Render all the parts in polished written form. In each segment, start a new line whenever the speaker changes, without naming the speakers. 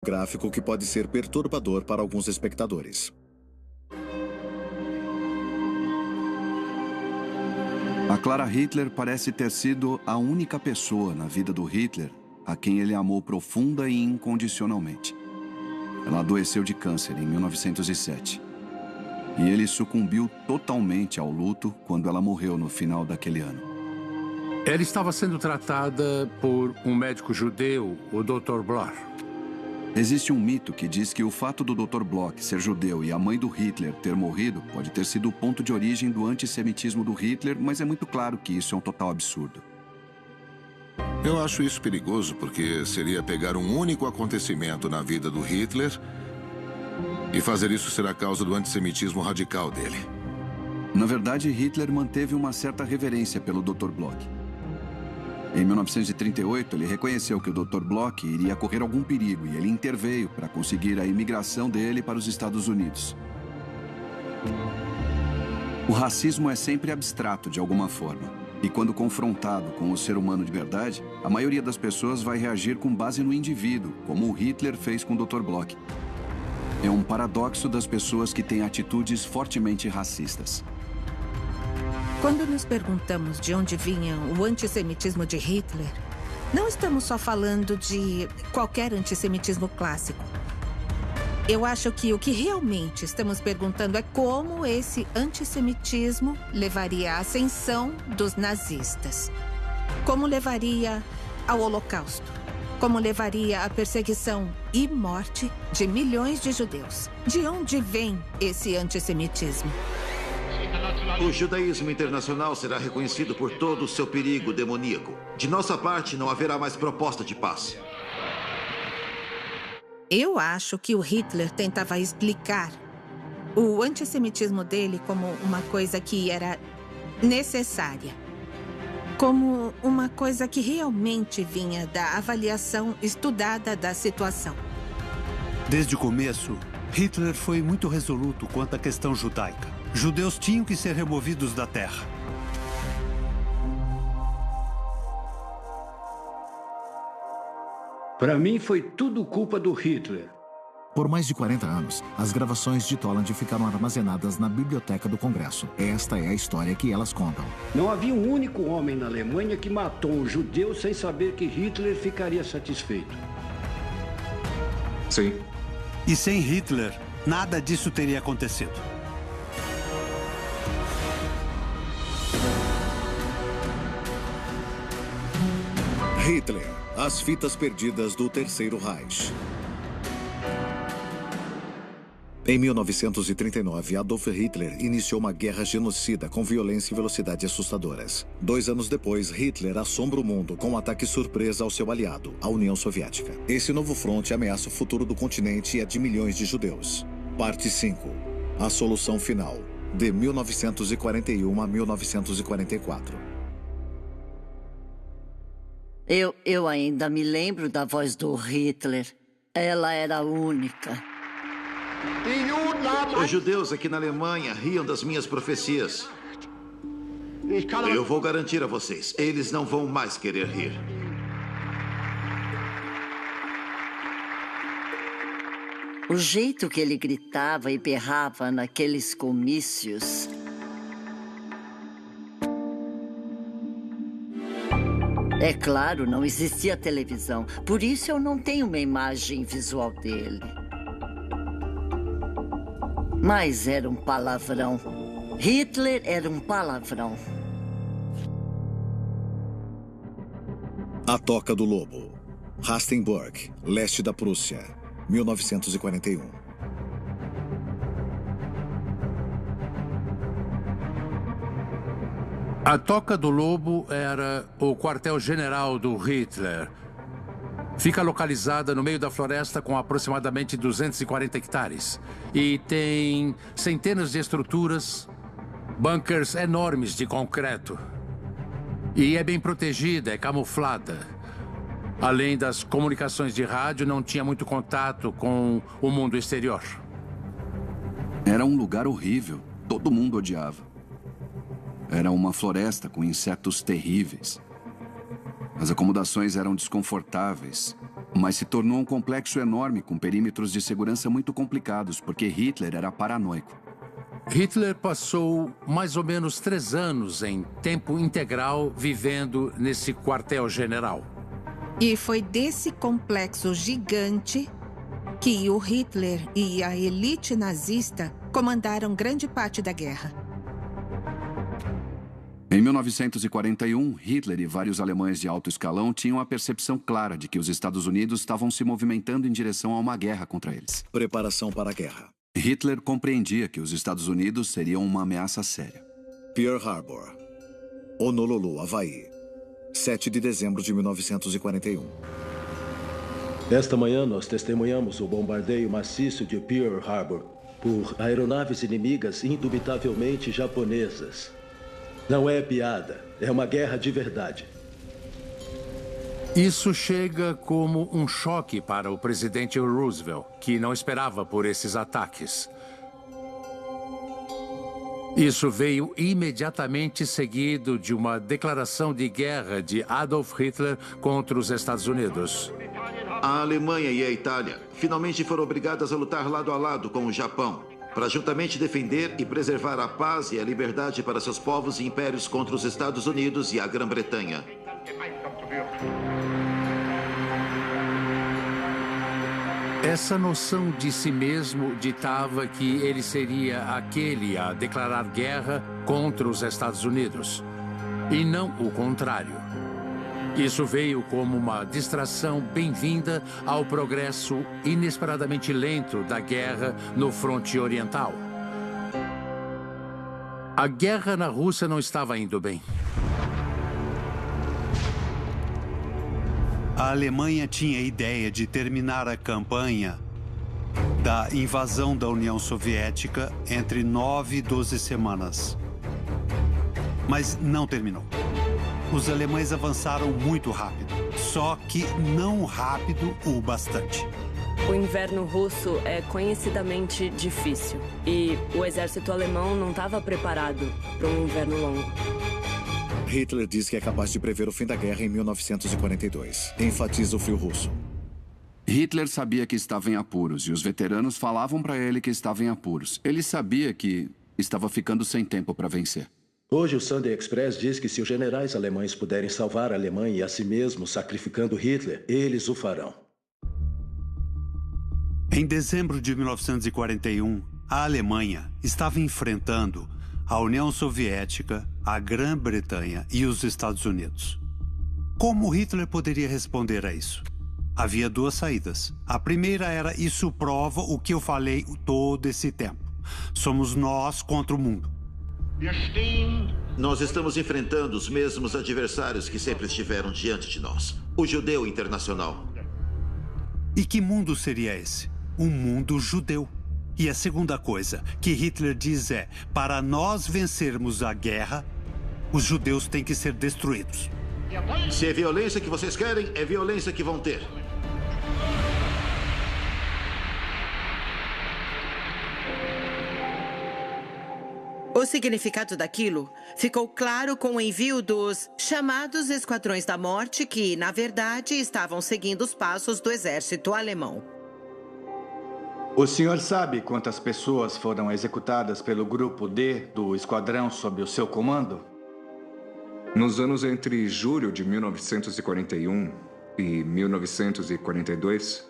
Gráfico que pode ser perturbador para alguns espectadores.
A Clara Hitler parece ter sido a única pessoa na vida do Hitler a quem ele amou profunda e incondicionalmente. Ela adoeceu de câncer em 1907. E ele sucumbiu totalmente ao luto quando ela morreu no final daquele ano.
Ela estava sendo tratada por um médico judeu, o Dr. Bloch.
Existe um mito que diz que o fato do Dr. Bloch ser judeu e a mãe do Hitler ter morrido pode ter sido o ponto de origem do antissemitismo do Hitler, mas é muito claro que isso é um total absurdo.
Eu acho isso perigoso porque seria pegar um único acontecimento na vida do Hitler e fazer isso ser a causa do antissemitismo radical dele.
Na verdade, Hitler manteve uma certa reverência pelo Dr. Bloch. Em 1938, ele reconheceu que o Dr. Bloch iria correr algum perigo e ele interveio para conseguir a imigração dele para os Estados Unidos. O racismo é sempre abstrato de alguma forma. E quando confrontado com o ser humano de verdade, a maioria das pessoas vai reagir com base no indivíduo, como o Hitler fez com o Dr. Bloch. É um paradoxo das pessoas que têm atitudes fortemente racistas.
Quando nos perguntamos de onde vinha o antissemitismo de Hitler, não estamos só falando de qualquer antissemitismo clássico. Eu acho que o que realmente estamos perguntando é como esse antissemitismo levaria à ascensão dos nazistas. Como levaria ao Holocausto. Como levaria à perseguição e morte de milhões de judeus. De onde vem esse antissemitismo?
O judaísmo internacional será reconhecido por todo o seu perigo demoníaco. De nossa parte, não haverá mais proposta de paz.
Eu acho que o Hitler tentava explicar o antissemitismo dele como uma coisa que era necessária. Como uma coisa que realmente vinha da avaliação estudada da situação.
Desde o começo, Hitler foi muito resoluto quanto à questão judaica. Judeus tinham que ser removidos da terra.
Para mim, foi tudo culpa do Hitler.
Por mais de 40 anos, as gravações de Toland ficaram armazenadas na Biblioteca do Congresso. Esta é a história que elas contam.
Não havia um único homem na Alemanha que matou um judeu sem saber que Hitler ficaria satisfeito.
Sim.
E sem Hitler, nada disso teria acontecido.
Hitler, as fitas perdidas do Terceiro Reich. Em 1939, Adolf Hitler iniciou uma guerra genocida com violência e velocidade assustadoras. 2 anos depois, Hitler assombra o mundo com um ataque surpresa ao seu aliado, a União Soviética. Esse novo fronte ameaça o futuro do continente e a de milhões de judeus. Parte 5. A solução final, de 1941 a 1944.
Eu ainda me lembro da voz do Hitler. Ela era única.
Os judeus aqui na Alemanha riam das minhas profecias. Eu vou garantir a vocês, eles não vão mais querer rir.
O jeito que ele gritava e berrava naqueles comícios. É claro, não existia televisão, por isso eu não tenho uma imagem visual dele. Mas era um palavrão. Hitler era um palavrão.
A Toca do Lobo. Rastenburg, leste da Prússia, 1941.
A Toca do Lobo era o quartel-general do Hitler. Fica localizada no meio da floresta com aproximadamente 240 hectares. E tem centenas de estruturas, bunkers enormes de concreto. E é bem protegida, é camuflada. Além das comunicações de rádio, não tinha muito contato com o mundo exterior.
Era um lugar horrível. Todo mundo odiava. Era uma floresta com insetos terríveis. As acomodações eram desconfortáveis. Mas se tornou um complexo enorme com perímetros de segurança muito complicados, porque Hitler era paranoico.
Hitler passou mais ou menos 3 anos em tempo integral vivendo nesse quartel-general.
E foi desse complexo gigante que o Hitler e a elite nazista comandaram grande parte da guerra.
Em 1941, Hitler e vários alemães de alto escalão tinham a percepção clara de que os Estados Unidos estavam se movimentando em direção a uma guerra contra eles.
Preparação para a guerra.
Hitler compreendia que os Estados Unidos seriam uma ameaça séria.
Pearl Harbor, Honolulu, Havaí, 7 de dezembro de 1941.
Esta manhã nós testemunhamos o bombardeio maciço de Pearl Harbor por aeronaves inimigas indubitavelmente japonesas. Não é piada, é uma guerra de verdade.
Isso chega como um choque para o presidente Roosevelt, que não esperava por esses ataques. Isso veio imediatamente seguido de uma declaração de guerra de Adolf Hitler contra os Estados Unidos.
A Alemanha e a Itália finalmente foram obrigadas a lutar lado a lado com o Japão, para juntamente defender e preservar a paz e a liberdade para seus povos e impérios contra os Estados Unidos e a Grã-Bretanha.
Essa noção de si mesmo ditava que ele seria aquele a declarar guerra contra os Estados Unidos, e não o contrário. Isso veio como uma distração bem-vinda ao progresso inesperadamente lento da guerra no fronte oriental. A guerra na Rússia não estava indo bem.
A Alemanha tinha a ideia de terminar a campanha da invasão da União Soviética entre 9 e 12 semanas. Mas não terminou. Os alemães avançaram muito rápido, só que não rápido o bastante.
O inverno russo é conhecidamente difícil e o exército alemão não estava preparado para um inverno longo.
Hitler diz que é capaz de prever o fim da guerra em 1942. Enfatiza o frio russo.
Hitler sabia que estava em apuros e os veteranos falavam para ele que estava em apuros. Ele sabia que estava ficando sem tempo para vencer.
Hoje o Sunday Express diz que se os generais alemães puderem salvar a Alemanha e a si mesmos sacrificando Hitler, eles o farão.
Em dezembro de 1941, a Alemanha estava enfrentando a União Soviética, a Grã-Bretanha e os Estados Unidos. Como Hitler poderia responder a isso? Havia 2 saídas. A primeira era: isso prova o que eu falei todo esse tempo. Somos nós contra o mundo.
Nós estamos enfrentando os mesmos adversários que sempre estiveram diante de nós. O judeu internacional.
E que mundo seria esse? Um mundo judeu. E a segunda coisa que Hitler diz é: para nós vencermos a guerra, os judeus têm que ser destruídos.
Se é violência que vocês querem, é violência que vão ter.
O significado daquilo ficou claro com o envio dos chamados Esquadrões da Morte, que, na verdade, estavam seguindo os passos do exército alemão.
O senhor sabe quantas pessoas foram executadas pelo Grupo D do esquadrão sob o seu comando?
Nos anos entre julho de 1941 e 1942,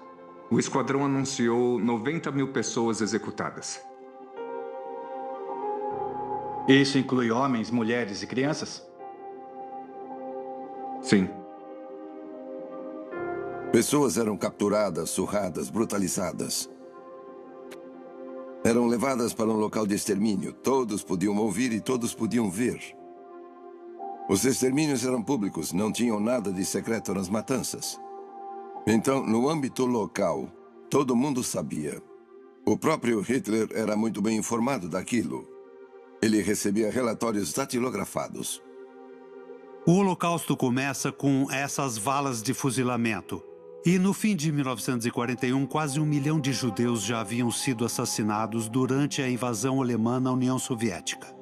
o esquadrão anunciou 90 mil pessoas executadas.
Isso inclui homens, mulheres e crianças?
Sim.
Pessoas eram capturadas, surradas, brutalizadas. Eram levadas para um local de extermínio. Todos podiam ouvir e todos podiam ver. Os extermínios eram públicos, não tinham nada de secreto nas matanças. Então, no âmbito local, todo mundo sabia. O próprio Hitler era muito bem informado daquilo. Ele recebia relatórios datilografados.
O Holocausto começa com essas valas de fuzilamento. E no fim de 1941, quase 1 milhão de judeus já haviam sido assassinados durante a invasão alemã na União Soviética.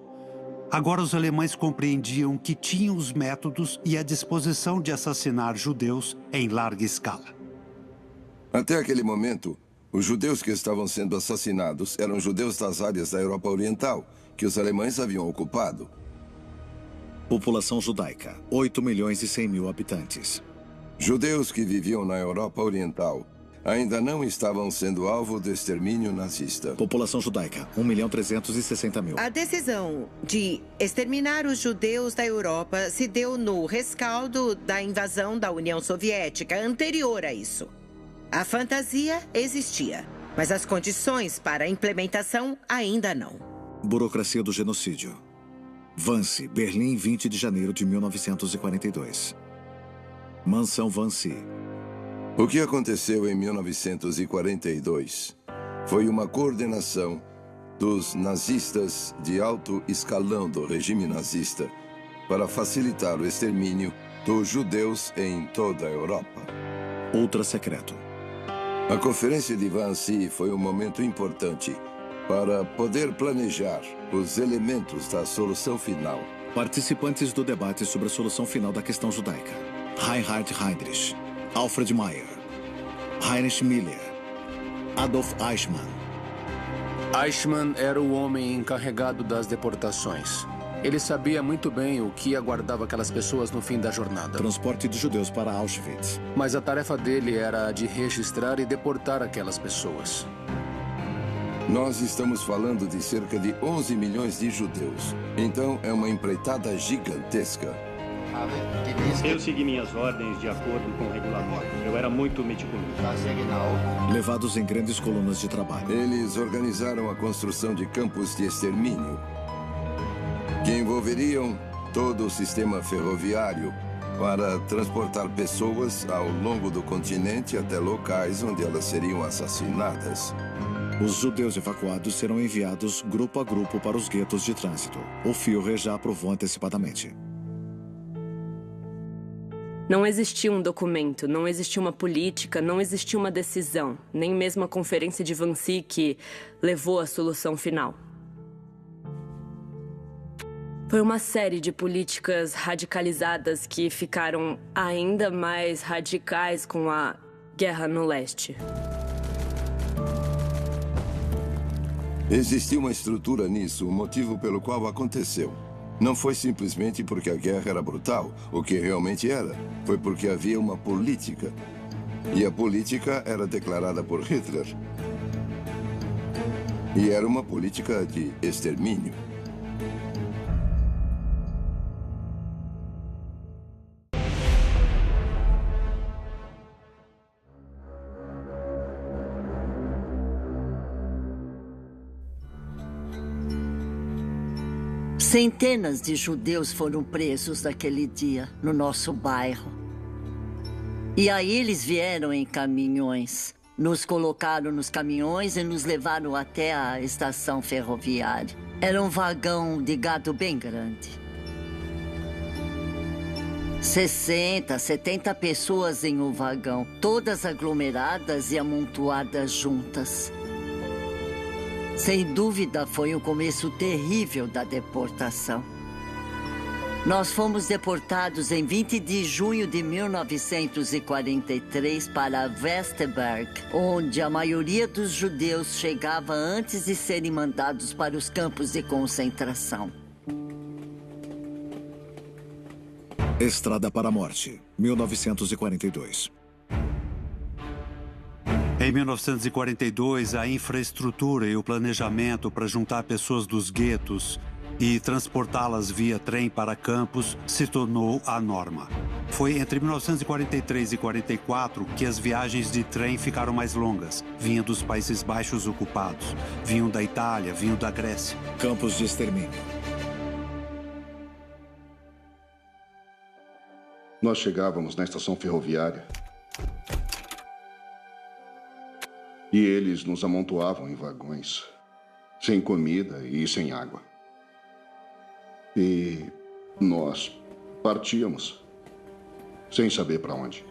Agora os alemães compreendiam que tinham os métodos e a disposição de assassinar judeus em larga escala.
Até aquele momento, os judeus que estavam sendo assassinados eram judeus das áreas da Europa Oriental, que os alemães haviam ocupado.
População judaica, 8.100.000 habitantes.
Judeus que viviam na Europa Oriental ainda não estavam sendo alvo do extermínio nazista.
População judaica, 1.360.000.
A decisão de exterminar os judeus da Europa se deu no rescaldo da invasão da União Soviética anterior a isso. A fantasia existia, mas as condições para a implementação ainda não.
Burocracia do genocídio. Wannsee, Berlim, 20 de janeiro de 1942. Mansão Wannsee.
O que aconteceu em 1942 foi uma coordenação dos nazistas de alto escalão do regime nazista para facilitar o extermínio dos judeus em toda a Europa.
Ultra secreto.
A Conferência de Wannsee foi um momento importante para poder planejar os elementos da solução final.
Participantes do debate sobre a solução final da questão judaica. Reinhard Heydrich, Alfred Meyer, Heinrich Miller, Adolf Eichmann.
Eichmann era o homem encarregado das deportações. Ele sabia muito bem o que aguardava aquelas pessoas no fim da jornada.
Transporte de judeus para Auschwitz.
Mas a tarefa dele era a de registrar e deportar aquelas pessoas.
Nós estamos falando de cerca de 11 milhões de judeus. Então, é uma empreitada gigantesca.
Eu segui minhas ordens de acordo com o regulamento. Eu era muito meticuloso.
Levados em grandes colunas de trabalho.
Eles organizaram a construção de campos de extermínio, que envolveriam todo o sistema ferroviário para transportar pessoas ao longo do continente até locais onde elas seriam assassinadas.
Os judeus evacuados serão enviados grupo a grupo para os guetos de trânsito. O Führer já aprovou antecipadamente.
Não existia um documento, não existia uma política, não existia uma decisão, nem mesmo a Conferência de Wannsee que levou à solução final. Foi uma série de políticas radicalizadas que ficaram ainda mais radicais com a guerra no leste.
Existia uma estrutura nisso, o motivo pelo qual aconteceu. Não foi simplesmente porque a guerra era brutal, o que realmente era. Foi porque havia uma política. E a política era declarada por Hitler. E era uma política de extermínio.
Centenas de judeus foram presos naquele dia, no nosso bairro. E aí eles vieram em caminhões. Nos colocaram nos caminhões e nos levaram até a estação ferroviária. Era um vagão de gado bem grande. 60, 70 pessoas em um vagão, todas aglomeradas e amontoadas juntas. Sem dúvida, foi um começo terrível da deportação. Nós fomos deportados em 20 de junho de 1943 para Westerberg, onde a maioria dos judeus chegava antes de serem mandados para os campos de concentração.
Estrada para a Morte, 1942.
Em 1942, a infraestrutura e o planejamento para juntar pessoas dos guetos e transportá-las via trem para campos se tornou a norma. Foi entre 1943 e 44 que as viagens de trem ficaram mais longas. Vinham dos Países Baixos ocupados, vinham da Itália, vinham da Grécia.
Campos de extermínio.
Nós chegávamos na estação ferroviária e eles nos amontoavam em vagões, sem comida e sem água. E nós partíamos, sem saber para onde.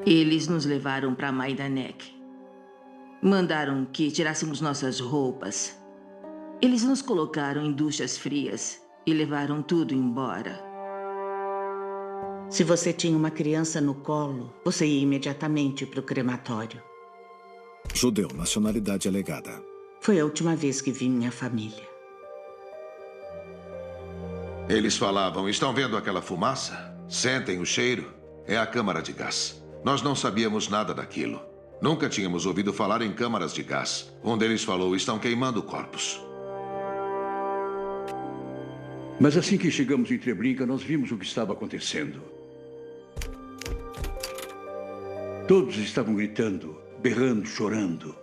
Eles nos levaram para Majdanek. Mandaram que tirássemos nossas roupas. Eles nos colocaram em duchas frias e levaram tudo embora. Se você tinha uma criança no colo, você ia imediatamente para o crematório.
Judeu, nacionalidade alegada.
Foi a última vez que vi minha família.
Eles falavam, estão vendo aquela fumaça? Sentem o cheiro? É a câmara de gás. Nós não sabíamos nada daquilo. Nunca tínhamos ouvido falar em câmaras de gás. Um deles falou, estão queimando corpos.
Mas assim que chegamos em Treblinka, nós vimos o que estava acontecendo. Todos estavam gritando, berrando, chorando.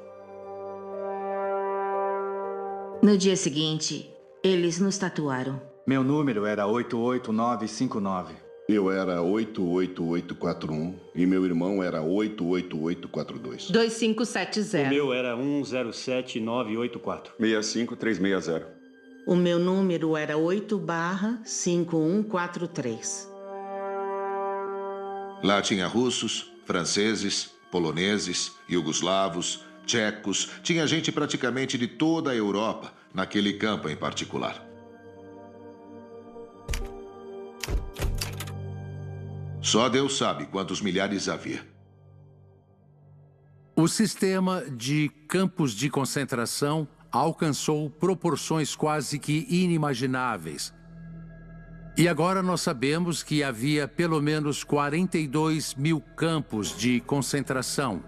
No dia seguinte, eles nos tatuaram.
Meu número era 88959.
Eu era 88841 e meu irmão era 88842.
2570.
O meu era 107984.
65360.
O meu número era 8/5143.
Lá tinha russos, franceses, poloneses, iugoslavos, tchecos. Tinha gente praticamente de toda a Europa, naquele campo em particular. Só Deus sabe quantos milhares havia.
O sistema de campos de concentração alcançou proporções quase que inimagináveis. E agora nós sabemos que havia pelo menos 42 mil campos de concentração,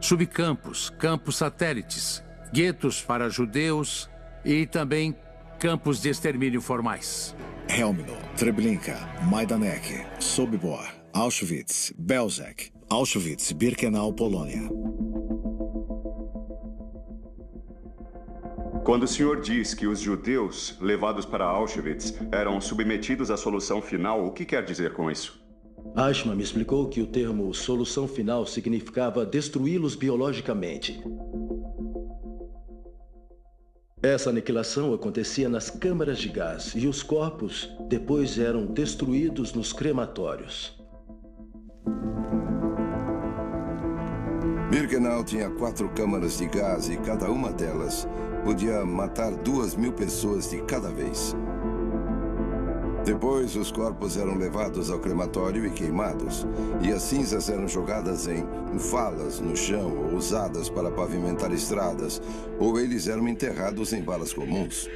subcampos, campos satélites, guetos para judeus e também campos de extermínio formais.
Helmno, Treblinka, Majdanek, Sobibor, Auschwitz, Belzec, Auschwitz, Birkenau, Polônia.
Quando o senhor diz que os judeus levados para Auschwitz eram submetidos à solução final, o que quer dizer com isso?
Eichmann me explicou que o termo solução final significava destruí-los biologicamente. Essa aniquilação acontecia nas câmaras de gás e os corpos depois eram destruídos nos crematórios.
Birkenau tinha 4 câmaras de gás e cada uma delas podia matar 2.000 pessoas de cada vez. Depois, os corpos eram levados ao crematório e queimados, e as cinzas eram jogadas em valas no chão ou usadas para pavimentar estradas, ou eles eram enterrados em valas comuns.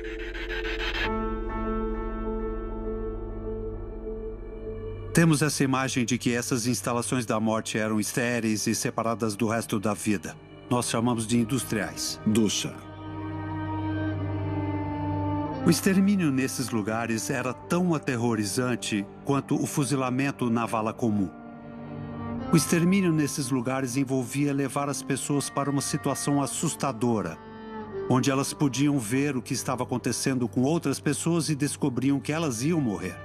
Temos essa imagem de que essas instalações da morte eram estéreis e separadas do resto da vida. Nós chamamos de industriais.
Ducha.
O extermínio nesses lugares era tão aterrorizante quanto o fuzilamento na vala comum. O extermínio nesses lugares envolvia levar as pessoas para uma situação assustadora, onde elas podiam ver o que estava acontecendo com outras pessoas e descobriam que elas iam morrer.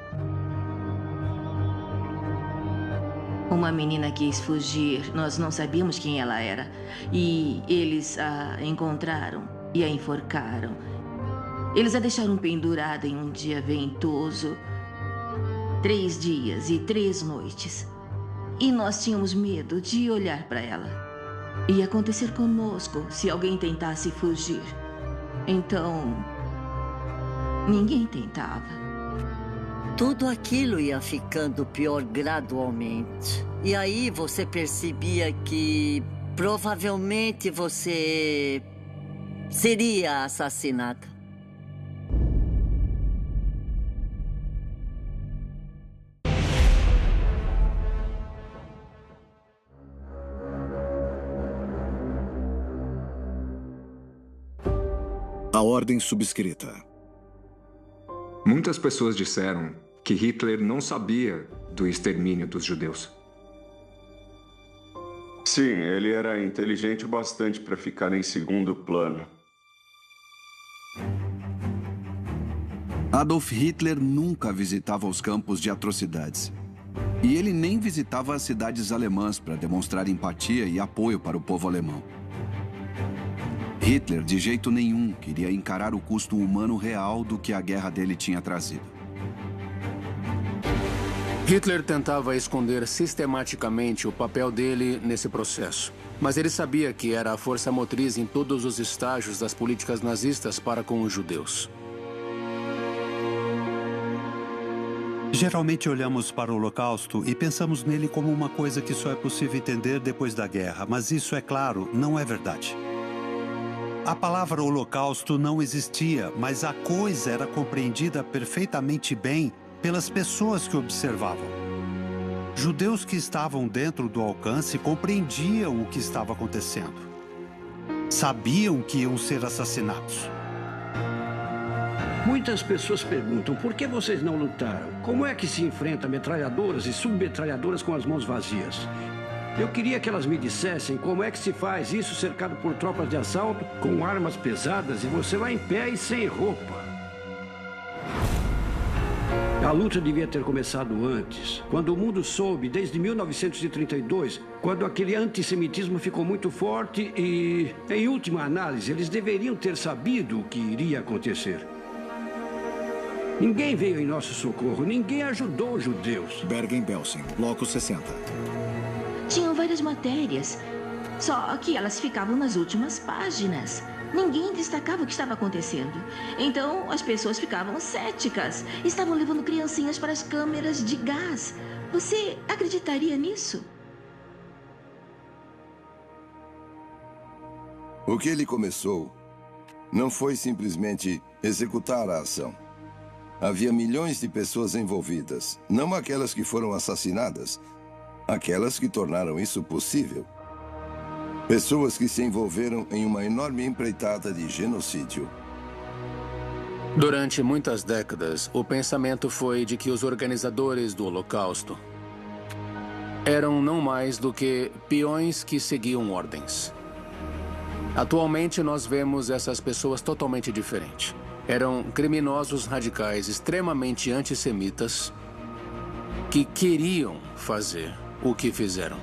Uma menina quis fugir. Nós não sabíamos quem ela era. E eles a encontraram e a enforcaram. Eles a deixaram pendurada em um dia ventoso. 3 dias e 3 noites. E nós tínhamos medo de olhar para ela. Ia acontecer conosco se alguém tentasse fugir. Então, ninguém tentava.
Tudo aquilo ia ficando pior gradualmente. E aí você percebia que provavelmente você seria assassinada.
A ordem subscrita.
Muitas pessoas disseram que Hitler não sabia do extermínio dos judeus.
Sim, ele era inteligente o bastante para ficar em segundo plano.
Adolf Hitler nunca visitava os campos de atrocidades. E ele nem visitava as cidades alemãs para demonstrar empatia e apoio para o povo alemão. Hitler, de jeito nenhum, queria encarar o custo humano real do que a guerra dele tinha trazido.
Hitler tentava esconder sistematicamente o papel dele nesse processo. Mas ele sabia que era a força motriz em todos os estágios das políticas nazistas para com os judeus.
Geralmente olhamos para o Holocausto e pensamos nele como uma coisa que só é possível entender depois da guerra, mas isso, é claro, não é verdade. A palavra Holocausto não existia, mas a coisa era compreendida perfeitamente bem pelas pessoas que observavam. Judeus que estavam dentro do alcance compreendiam o que estava acontecendo. Sabiam que iam ser assassinados.
Muitas pessoas perguntam por que vocês não lutaram? Como é que se enfrenta metralhadoras e submetralhadoras com as mãos vazias? Eu queria que elas me dissessem como é que se faz isso cercado por tropas de assalto, com armas pesadas e você lá em pé e sem roupa. A luta devia ter começado antes, quando o mundo soube, desde 1932, quando aquele antissemitismo ficou muito forte e, em última análise, eles deveriam ter sabido o que iria acontecer. Ninguém veio em nosso socorro, ninguém ajudou os judeus.
Bergen-Belsen, bloco 60.
Tinham várias matérias, só que elas ficavam nas últimas páginas. Ninguém destacava o que estava acontecendo. Então, as pessoas ficavam céticas. Estavam levando criancinhas para as câmeras de gás. Você acreditaria nisso?
O que ele começou não foi simplesmente executar a ação. Havia milhões de pessoas envolvidas, não aquelas que foram assassinadas, aquelas que tornaram isso possível. Pessoas que se envolveram em uma enorme empreitada de genocídio.
Durante muitas décadas, o pensamento foi de que os organizadores do Holocausto eram não mais do que peões que seguiam ordens. Atualmente, nós vemos essas pessoas totalmente diferentes. Eram criminosos radicais extremamente antissemitas que queriam fazer o que fizeram.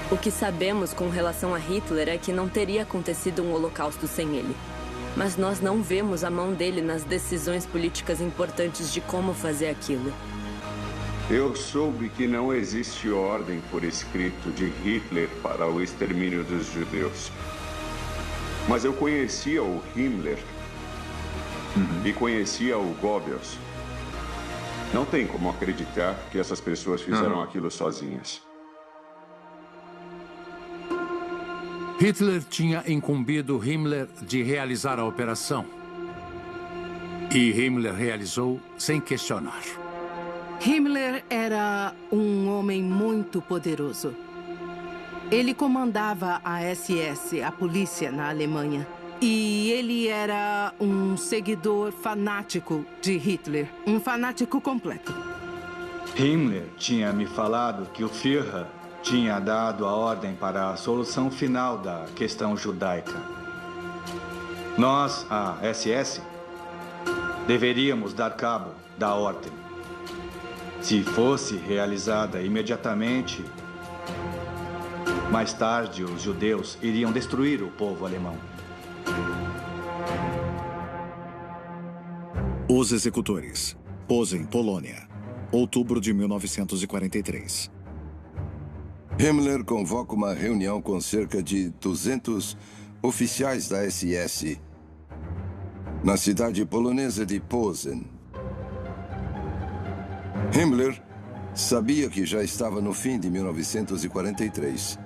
O que sabemos com relação a Hitler é que não teria acontecido um holocausto sem ele. Mas nós não vemos a mão dele nas decisões políticas importantes de como fazer aquilo.
Eu soube que não existe ordem por escrito de Hitler para o extermínio dos judeus. Mas eu conhecia o Himmler e conhecia o Goebbels. Não tem como acreditar que essas pessoas fizeram aquilo sozinhas.
Hitler tinha incumbido Himmler de realizar a operação. E Himmler realizou sem questionar.
Himmler era um homem muito poderoso. Ele comandava a SS, a polícia na Alemanha. E ele era um seguidor fanático de Hitler. Um fanático completo.
Himmler tinha me falado que o Führer tinha dado a ordem para a solução final da questão judaica. Nós, a SS, deveríamos dar cabo da ordem. Se fosse realizada imediatamente, mais tarde os judeus iriam destruir o povo alemão.
Os executores. Posen, Polônia. Outubro de 1943.
Himmler convoca uma reunião com cerca de 200 oficiais da SS na cidade polonesa de Posen. Himmler sabia que já estava no fim de 1943.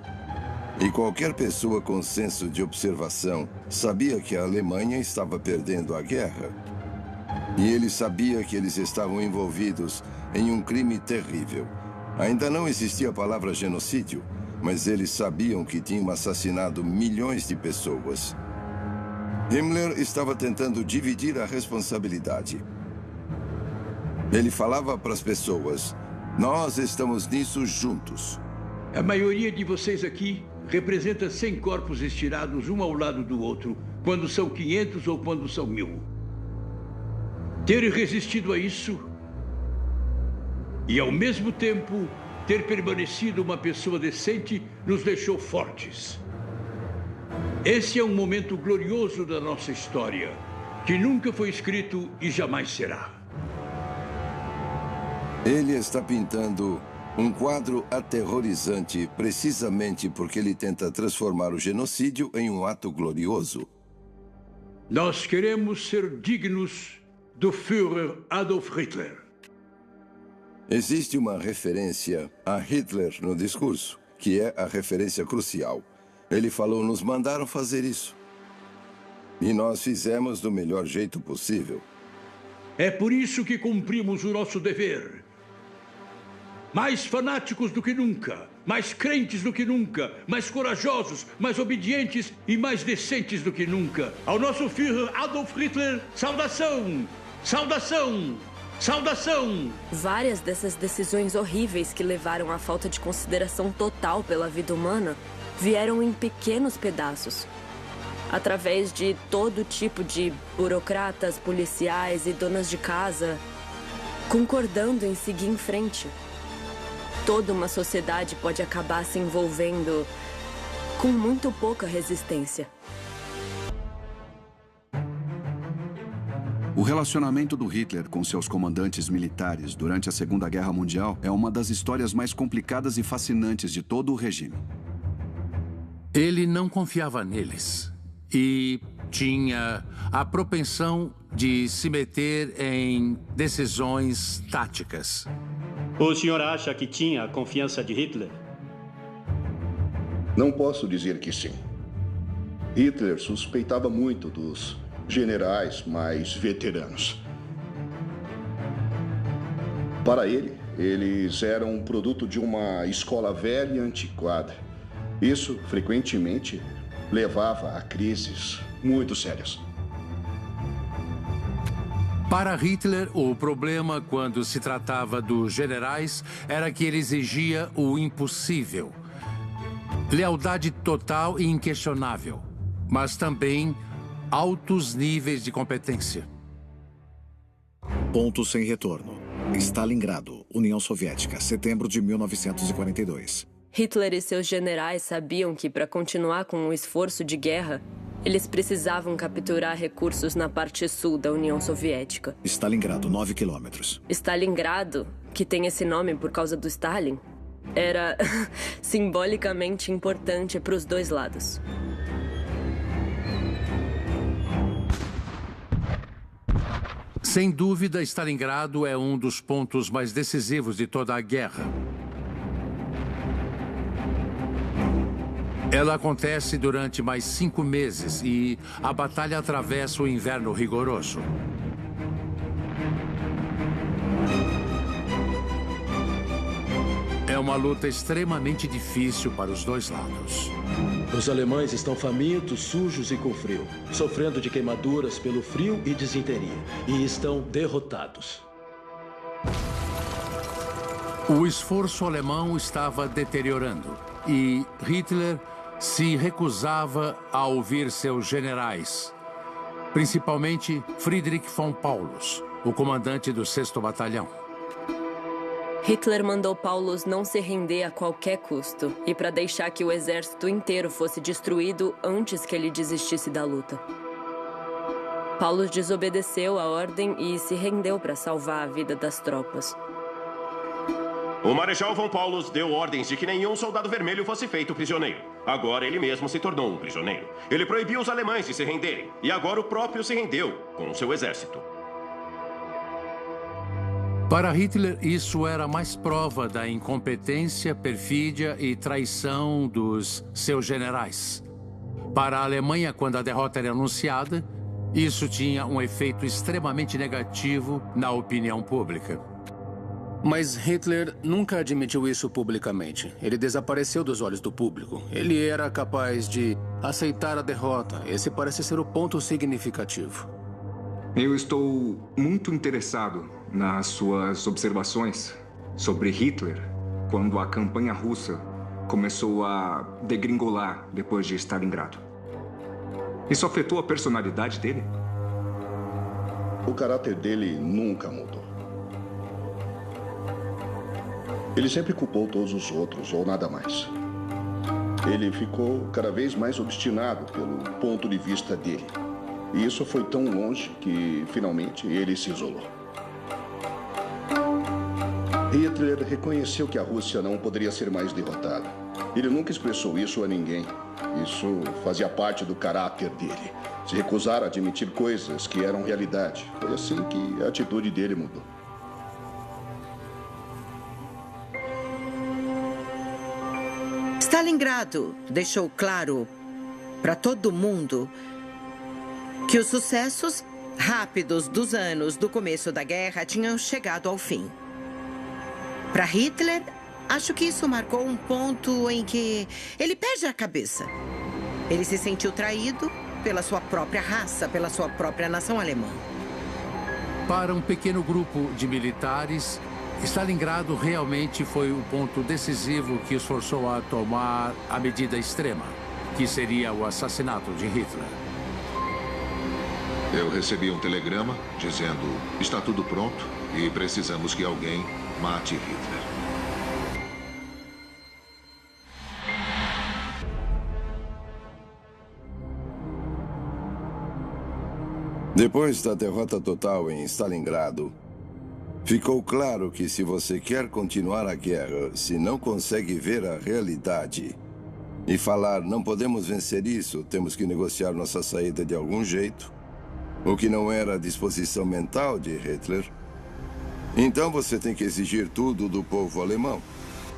E qualquer pessoa com senso de observação sabia que a Alemanha estava perdendo a guerra. E ele sabia que eles estavam envolvidos em um crime terrível. Ainda não existia a palavra genocídio, mas eles sabiam que tinham assassinado milhões de pessoas. Himmler estava tentando dividir a responsabilidade. Ele falava para as pessoas: nós estamos nisso juntos.
A maioria de vocês aqui representa 100 corpos estirados um ao lado do outro, quando são 500 ou quando são 1000. Ter resistido a isso e, ao mesmo tempo, ter permanecido uma pessoa decente nos deixou fortes. Esse é um momento glorioso da nossa história, que nunca foi escrito e jamais será.
Ele está pintando um quadro aterrorizante precisamente porque ele tenta transformar o genocídio em um ato glorioso.
Nós queremos ser dignos do Führer Adolf Hitler.
Existe uma referência a Hitler no discurso, que é a referência crucial. Ele falou, nos mandaram fazer isso. E nós fizemos do melhor jeito possível.
É por isso que cumprimos o nosso dever. Mais fanáticos do que nunca, mais crentes do que nunca, mais corajosos, mais obedientes e mais decentes do que nunca. Ao nosso Führer Adolf Hitler, saudação! Saudação! Saudação!
Várias dessas decisões horríveis que levaram à falta de consideração total pela vida humana vieram em pequenos pedaços. Através de todo tipo de burocratas, policiais e donas de casa, concordando em seguir em frente. Toda uma sociedade pode acabar se envolvendo com muito pouca resistência.
O relacionamento do Hitler com seus comandantes militares durante a Segunda Guerra Mundial é uma das histórias mais complicadas e fascinantes de todo o regime.
Ele não confiava neles e tinha a propensão de se meter em decisões táticas.
O senhor acha que tinha a confiança de Hitler?
Não posso dizer que sim. Hitler suspeitava muito dos generais mais veteranos. Para ele, eles eram um produto de uma escola velha e antiquada. Isso, frequentemente, levava a crises muito sérias.
Para Hitler, o problema quando se tratava dos generais era que ele exigia o impossível. Lealdade total e inquestionável, mas também altos níveis de competência.
Ponto sem retorno. Stalingrado, União Soviética, setembro de 1942.
Hitler e seus generais sabiam que, para continuar com o esforço de guerra, eles precisavam capturar recursos na parte sul da União Soviética.
Stalingrado, 9 quilômetros.
Stalingrado, que tem esse nome por causa do Stalin, era simbolicamente importante para os dois lados.
Sem dúvida, Stalingrado é um dos pontos mais decisivos de toda a guerra. Ela acontece durante mais 5 meses e a batalha atravessa o inverno rigoroso. É uma luta extremamente difícil para os dois lados.
Os alemães estão famintos, sujos e com frio, sofrendo de queimaduras pelo frio e disenteria, e estão derrotados.
O esforço alemão estava deteriorando e Hitler se recusava a ouvir seus generais, principalmente Friedrich von Paulus, o comandante do 6º Batalhão.
Hitler mandou Paulus não se render a qualquer custo e para deixar que o exército inteiro fosse destruído antes que ele desistisse da luta. Paulus desobedeceu a ordem e se rendeu para salvar a vida das tropas.
O Marechal von Paulus deu ordens de que nenhum soldado vermelho fosse feito prisioneiro. Agora ele mesmo se tornou um prisioneiro. Ele proibiu os alemães de se renderem. E agora o próprio se rendeu com o seu exército.
Para Hitler, isso era mais prova da incompetência, perfídia e traição dos seus generais. Para a Alemanha, quando a derrota era anunciada, isso tinha um efeito extremamente negativo na opinião pública.
Mas Hitler nunca admitiu isso publicamente. Ele desapareceu dos olhos do público. Ele era capaz de aceitar a derrota. Esse parece ser o ponto significativo.
Eu estou muito interessado nas suas observações sobre Hitler quando a campanha russa começou a degringolar depois de Stalingrado. Isso afetou a personalidade dele?
O caráter dele nunca mudou. Ele sempre culpou todos os outros, ou nada mais. Ele ficou cada vez mais obstinado pelo ponto de vista dele. E isso foi tão longe que, finalmente, ele se isolou. Hitler reconheceu que a Rússia não poderia ser mais derrotada. Ele nunca expressou isso a ninguém. Isso fazia parte do caráter dele. Se recusar a admitir coisas que eram realidade. Foi assim que a atitude dele mudou.
Stalingrado deixou claro para todo mundo que os sucessos rápidos dos anos do começo da guerra tinham chegado ao fim. Para Hitler, acho que isso marcou um ponto em que ele perde a cabeça. Ele se sentiu traído pela sua própria raça, pela sua própria nação alemã.
Para um pequeno grupo de militares, Stalingrado realmente foi o ponto decisivo que os forçou a tomar a medida extrema, que seria o assassinato de Hitler.
Eu recebi um telegrama dizendo: está tudo pronto e precisamos que alguém mate Hitler.
Depois da derrota total em Stalingrado, ficou claro que se você quer continuar a guerra, se não consegue ver a realidade e falar, não podemos vencer isso, temos que negociar nossa saída de algum jeito, o que não era a disposição mental de Hitler, então você tem que exigir tudo do povo alemão,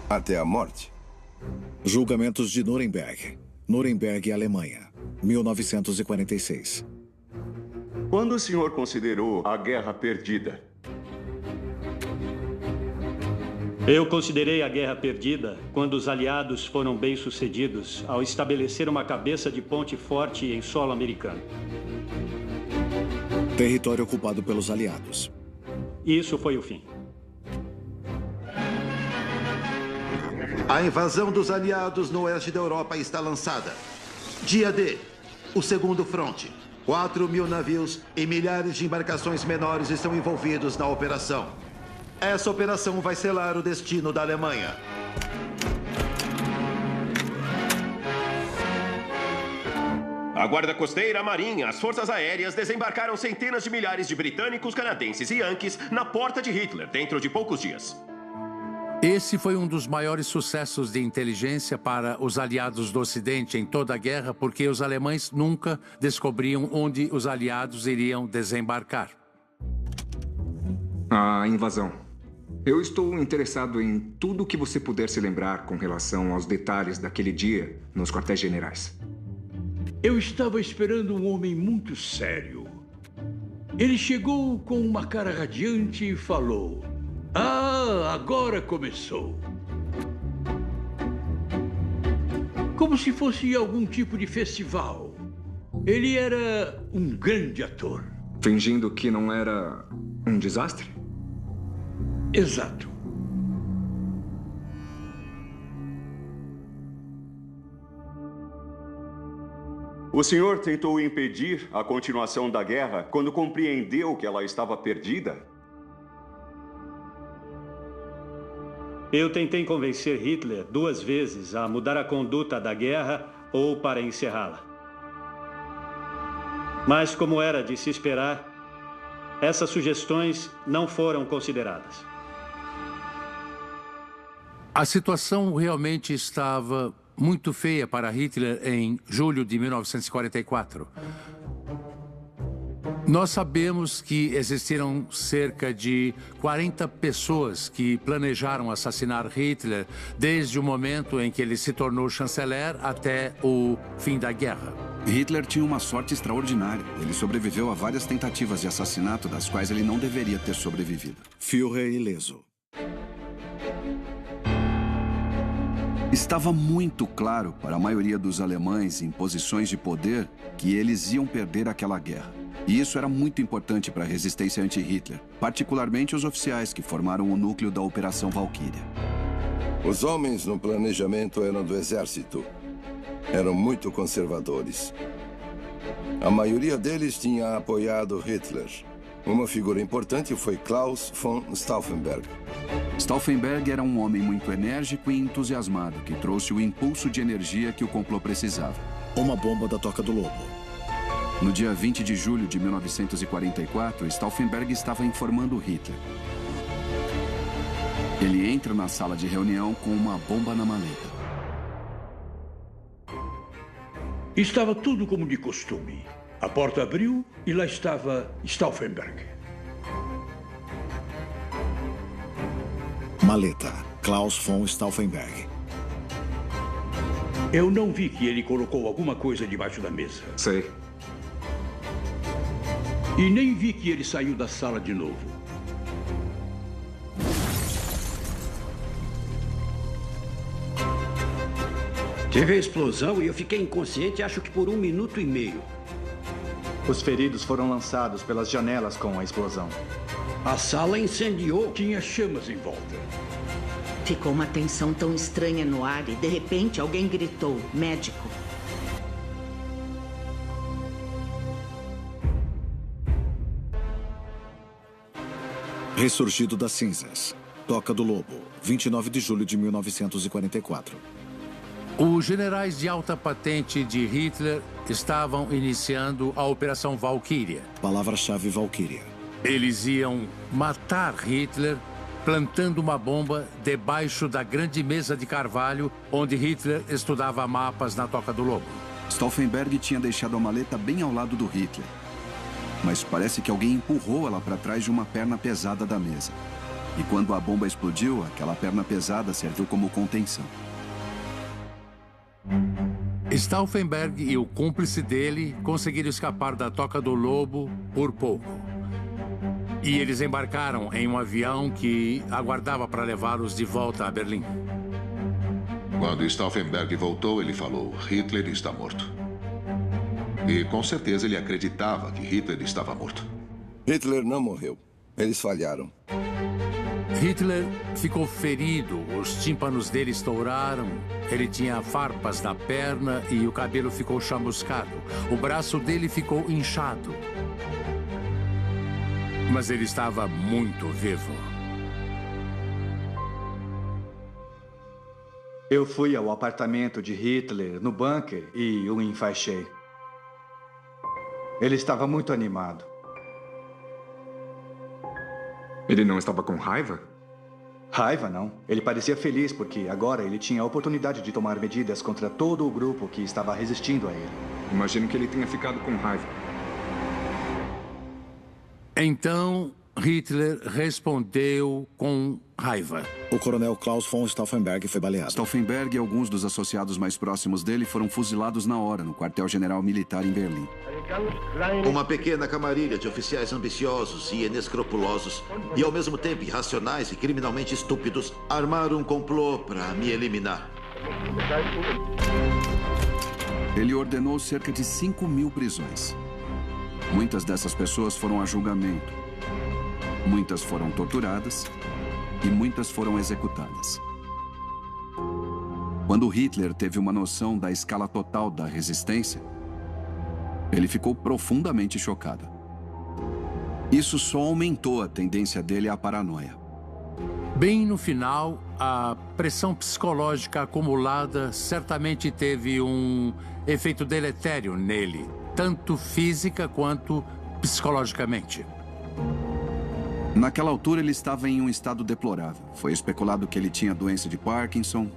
até a morte.
Julgamentos de Nuremberg. Nuremberg, Alemanha, 1946.
Quando o senhor considerou a guerra perdida?
Eu considerei a guerra perdida quando os aliados foram bem-sucedidos ao estabelecer uma cabeça de ponte forte em solo americano.
Território ocupado pelos aliados.
Isso foi o fim.
A invasão dos aliados no oeste da Europa está lançada. Dia D, o segundo fronte. 4.000 navios e milhares de embarcações menores estão envolvidos na operação. Essa operação vai selar o destino da Alemanha.
A Guarda Costeira, a Marinha, as Forças Aéreas desembarcaram centenas de milhares de britânicos, canadenses e yankees na porta de Hitler dentro de poucos dias.
Esse foi um dos maiores sucessos de inteligência para os aliados do Ocidente em toda a guerra, porque os alemães nunca descobriam onde os aliados iriam desembarcar.
A invasão. Eu estou interessado em tudo o que você puder se lembrar com relação aos detalhes daquele dia nos quartéis generais.
Eu estava esperando um homem muito sério. Ele chegou com uma cara radiante e falou: "Ah, agora começou." Como se fosse algum tipo de festival. Ele era um grande ator.
Fingindo que não era um desastre?
Exato.
O senhor tentou impedir a continuação da guerra quando compreendeu que ela estava perdida?
Eu tentei convencer Hitler 2 vezes a mudar a conduta da guerra ou para encerrá-la. Mas, como era de se esperar, essas sugestões não foram consideradas.
A situação realmente estava muito feia para Hitler em julho de 1944. Nós sabemos que existiram cerca de 40 pessoas que planejaram assassinar Hitler desde o momento em que ele se tornou chanceler até o fim da guerra.
Hitler tinha uma sorte extraordinária. Ele sobreviveu a várias tentativas de assassinato das quais ele não deveria ter sobrevivido.
Führer ileso.
Estava muito claro para a maioria dos alemães em posições de poder que eles iam perder aquela guerra. E isso era muito importante para a resistência anti-Hitler, particularmente os oficiais que formaram o núcleo da Operação Valkyria.
Os homens no planejamento eram do exército. Eram muito conservadores. A maioria deles tinha apoiado Hitler. Uma figura importante foi Klaus von Stauffenberg.
Stauffenberg era um homem muito enérgico e entusiasmado, que trouxe o impulso de energia que o complô precisava.
Uma bomba da Toca do Lobo.
No dia 20 de julho de 1944, Stauffenberg estava informando Hitler. Ele entra na sala de reunião com uma bomba na maleta.
Estava tudo como de costume. A porta abriu e lá estava Stauffenberg.
Maleta. Klaus von Stauffenberg.
Eu não vi que ele colocou alguma coisa debaixo da mesa.
Sei.
E nem vi que ele saiu da sala de novo.
Tive a explosão e eu fiquei inconsciente, acho que por 1 minuto e meio.
Os feridos foram lançados pelas janelas com a explosão.
A sala incendiou.
Tinha chamas em volta.
Ficou uma tensão tão estranha no ar e, de repente, alguém gritou: médico.
Ressurgido das cinzas. Toca do Lobo, 29 de julho de 1944.
Os generais de alta patente de Hitler estavam iniciando a Operação Valkyria.
Palavra-chave Valkyria.
Eles iam matar Hitler plantando uma bomba debaixo da grande mesa de carvalho onde Hitler estudava mapas na Toca do Lobo.
Stauffenberg tinha deixado a maleta bem ao lado do Hitler. Mas parece que alguém empurrou ela para trás de uma perna pesada da mesa. E quando a bomba explodiu, aquela perna pesada serviu como contenção.
Stauffenberg e o cúmplice dele conseguiram escapar da Toca do Lobo por pouco. E eles embarcaram em um avião que aguardava para levá-los de volta a Berlim.
Quando Stauffenberg voltou, ele falou: Hitler está morto. E com certeza ele acreditava que Hitler estava morto.
Hitler não morreu. Eles falharam.
Hitler ficou ferido, os tímpanos dele estouraram, ele tinha farpas na perna e o cabelo ficou chamuscado. O braço dele ficou inchado. Mas ele estava muito vivo.
Eu fui ao apartamento de Hitler, no bunker, e o enfaixei. Ele estava muito animado.
Ele não estava com raiva?
Raiva, não. Ele parecia feliz porque agora ele tinha a oportunidade de tomar medidas contra todo o grupo que estava resistindo a ele.
Imagino que ele tenha ficado com raiva.
Então, Hitler respondeu com raiva.
O coronel Klaus von Stauffenberg foi baleado.
Stauffenberg e alguns dos associados mais próximos dele foram fuzilados na hora, no quartel-general militar em Berlim.
Uma pequena camarilha de oficiais ambiciosos e inescrupulosos e, ao mesmo tempo, irracionais e criminalmente estúpidos armaram um complô para me eliminar.
Ele ordenou cerca de 5.000 prisões. Muitas dessas pessoas foram a julgamento. Muitas foram torturadas e muitas foram executadas. Quando Hitler teve uma noção da escala total da resistência, ele ficou profundamente chocado. Isso só aumentou a tendência dele à paranoia.
Bem no final, a pressão psicológica acumulada certamente teve um efeito deletério nele, tanto física quanto psicologicamente.
Naquela altura, ele estava em um estado deplorável. Foi especulado que ele tinha doença de Parkinson.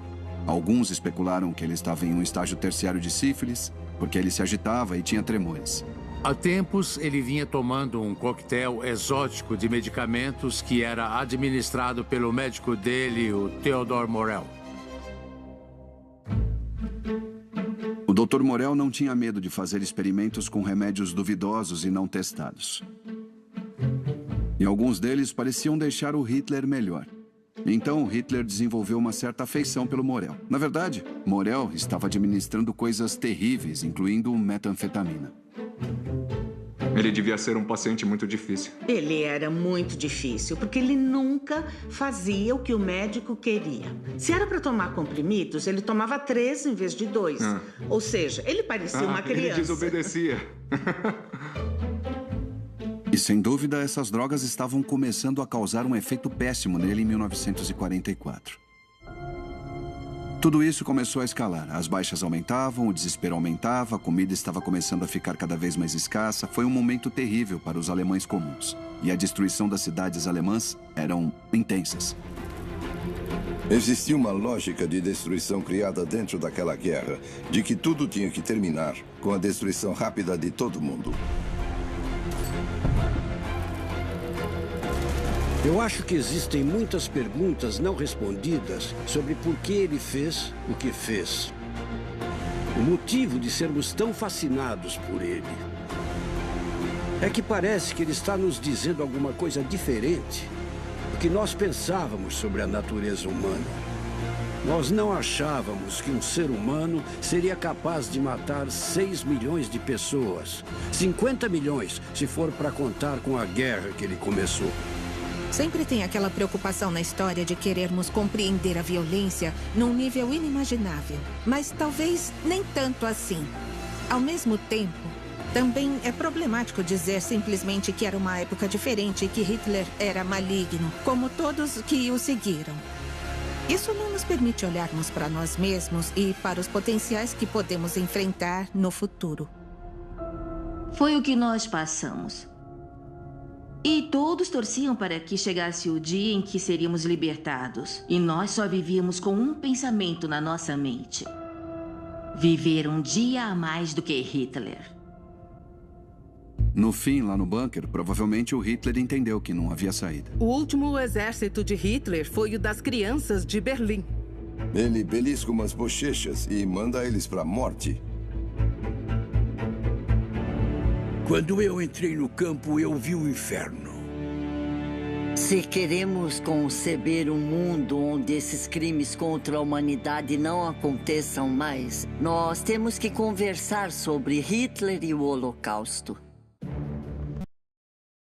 Alguns especularam que ele estava em um estágio terciário de sífilis, porque ele se agitava e tinha tremores.
Há tempos, ele vinha tomando um coquetel exótico de medicamentos que era administrado pelo médico dele, o Theodor Morell.
O Dr. Morell não tinha medo de fazer experimentos com remédios duvidosos e não testados. E alguns deles pareciam deixar o Hitler melhor. Então, Hitler desenvolveu uma certa afeição pelo Morell. Na verdade, Morell estava administrando coisas terríveis, incluindo metanfetamina.
Ele devia ser um paciente muito difícil.
Ele era muito difícil, porque ele nunca fazia o que o médico queria. Se era para tomar comprimidos, ele tomava 3 em vez de 2. Ou seja, ele parecia uma criança.
Ele desobedecia.
E sem dúvida, essas drogas estavam começando a causar um efeito péssimo nele em 1944. Tudo isso começou a escalar. As baixas aumentavam, o desespero aumentava, a comida estava começando a ficar cada vez mais escassa. Foi um momento terrível para os alemães comuns. E a destruição das cidades alemãs eram intensas.
Existia uma lógica de destruição criada dentro daquela guerra, de que tudo tinha que terminar com a destruição rápida de todo mundo.
Eu acho que existem muitas perguntas não respondidas sobre por que ele fez o que fez.
O motivo de sermos tão fascinados por ele é que parece que ele está nos dizendo alguma coisa diferente do que nós pensávamos sobre a natureza humana. Nós não achávamos que um ser humano seria capaz de matar 6 milhões de pessoas. 50 milhões, se for para contar com a guerra que ele começou.
Sempre tem aquela preocupação na história de querermos compreender a violência num nível inimaginável. Mas talvez nem tanto assim. Ao mesmo tempo, também é problemático dizer simplesmente que era uma época diferente e que Hitler era maligno, como todos que o seguiram. Isso não nos permite olharmos para nós mesmos e para os potenciais que podemos enfrentar no futuro.
Foi o que nós passamos. E todos torciam para que chegasse o dia em que seríamos libertados. E nós só vivíamos com um pensamento na nossa mente: viver um dia a mais do que Hitler.
No fim, lá no bunker, provavelmente o Hitler entendeu que não havia saída.
O último exército de Hitler foi o das crianças de Berlim.
Ele belisca umas bochechas e manda eles pra morte.
Quando eu entrei no campo, eu vi o inferno.
Se queremos conceber um mundo onde esses crimes contra a humanidade não aconteçam mais, nós temos que conversar sobre Hitler e o Holocausto.